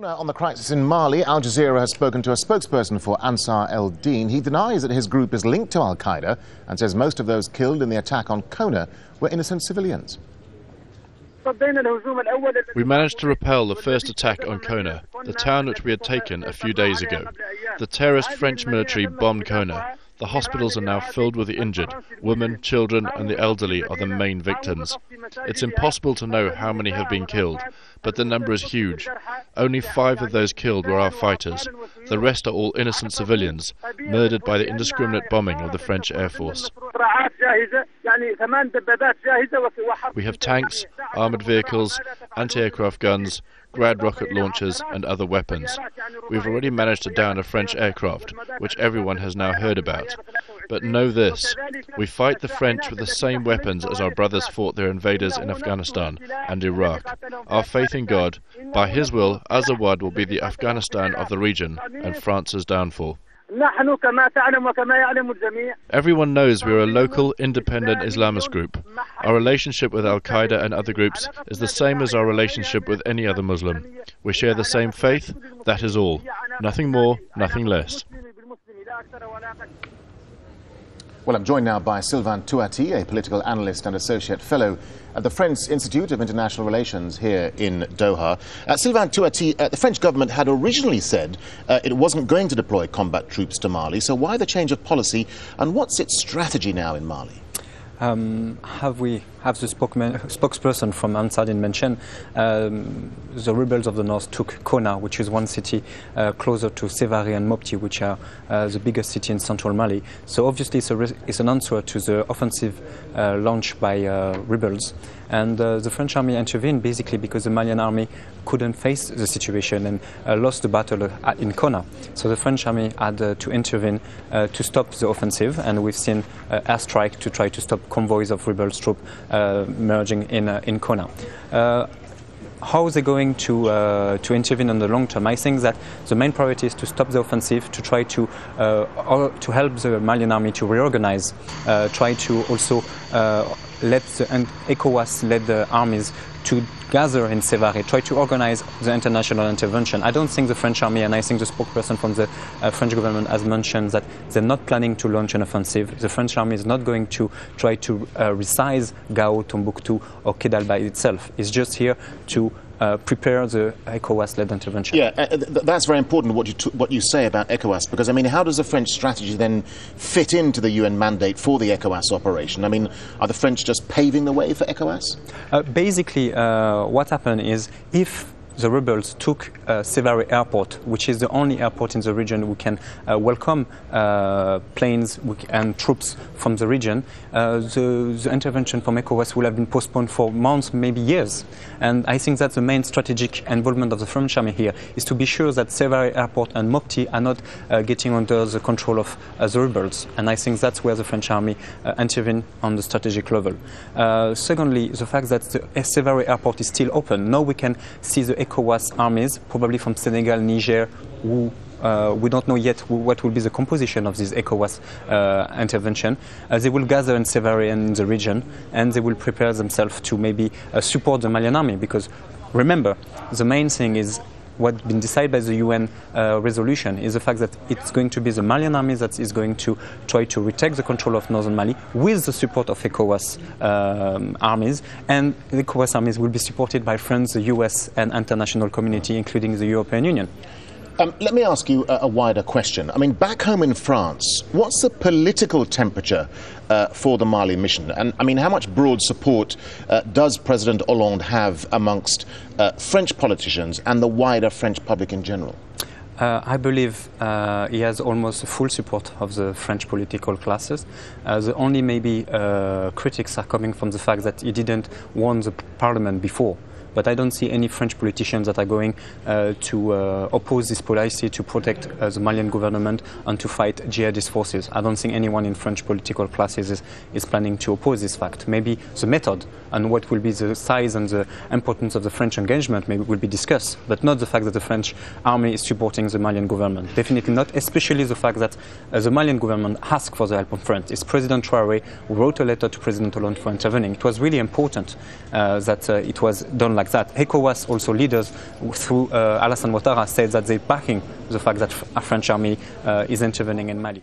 More now on the crisis in Mali. Al Jazeera has spoken to a spokesperson for Ansar Dine. He denies that his group is linked to al-Qaeda and says most of those killed in the attack on Konna were innocent civilians. We managed to repel the first attack on Konna, the town which we had taken a few days ago. The terrorist French military bombed Konna. The hospitals are now filled with the injured. Women, children and the elderly are the main victims. It's impossible to know how many have been killed, but the number is huge. Only 5 of those killed were our fighters. The rest are all innocent civilians, murdered by the indiscriminate bombing of the French Air Force. We have tanks, armoured vehicles, anti-aircraft guns, Grad rocket launchers and other weapons. We've already managed to down a French aircraft, which everyone has now heard about. But know this, we fight the French with the same weapons as our brothers fought their invaders in Afghanistan and Iraq. Our faith in God, by His will, Azawad will be the Afghanistan of the region and France's downfall. Everyone knows we are a local, independent Islamist group. Our relationship with al-Qaeda and other groups is the same as our relationship with any other Muslim. We share the same faith, that is all. Nothing more, nothing less. Well, I'm joined now by Sylvain Touati, a political analyst and associate fellow at the French Institute of International Relations here in Doha. Sylvain Touati, the French government had originally said it wasn't going to deploy combat troops to Mali, so why the change of policy and what's its strategy now in Mali? Have the spokesperson from Ansar Dine mentioned, the rebels of the north took Konna, which is one city closer to Sévaré and Mopti, which are the biggest city in central Mali. So obviously it's an answer to the offensive launched by rebels. And the French army intervened basically because the Malian army couldn't face the situation and lost the battle in Konna. So the French army had to intervene to stop the offensive, and we've seen airstrike to try to stop convoys of rebels troops merging in Konna. How they're going to intervene in the long term? I think that the main priority is to stop the offensive, to try to help the Malian army to reorganize, try to also let the ECOWAS-led armies to gather in Sévaré, try to organize the international intervention. I don't think the French army, and I think the spokesperson from the French government has mentioned that they're not planning to launch an offensive. The French army is not going to try to resize Gao, Tombouctou or Kidal by itself. It's just here to prepare the ECOWAS-led intervention. Yeah, that's very important what you say about ECOWAS, because I mean, how does the French strategy then fit into the UN mandate for the ECOWAS operation? I mean, are the French just paving the way for ECOWAS? Basically, what happened is if the rebels took Sévaré airport, which is the only airport in the region who can welcome planes and troops from the region, the intervention from ECOWAS will have been postponed for months, maybe years. And I think that's the main strategic involvement of the French army here, is to be sure that Sévaré airport and Mopti are not getting under the control of the rebels. And I think that's where the French army intervene on the strategic level. Secondly, the fact that the Sévaré airport is still open. Now we can see the ECOWAS armies, probably from Senegal, Niger, who we don't know yet what will be the composition of this ECOWAS intervention. They will gather in Sévaré and in the region, and they will prepare themselves to maybe support the Malian army, because remember, the main thing is what's been decided by the UN resolution is the fact that it's going to be the Malian army that is going to try to retake the control of northern Mali with the support of ECOWAS armies, and the ECOWAS armies will be supported by France, the US and international community, including the European Union. Let me ask you a wider question. I mean, back home in France, what's the political temperature for the Mali mission? And I mean, how much broad support does President Hollande have amongst French politicians and the wider French public in general? I believe he has almost full support of the French political classes. The only maybe critics are coming from the fact that he didn't won the parliament before. But I don't see any French politicians that are going to oppose this policy to protect the Malian government and to fight jihadist forces. I don't think anyone in French political classes is planning to oppose this fact. Maybe the method and what will be the size and the importance of the French engagement maybe will be discussed, but not the fact that the French army is supporting the Malian government. Definitely not, especially the fact that the Malian government asked for the help of France. It's President Traoré who wrote a letter to President Hollande for intervening. It was really important that it was done like like that. ECOWAS also leaders through Alassane Ouattara said that they're backing the fact that a French army is intervening in Mali.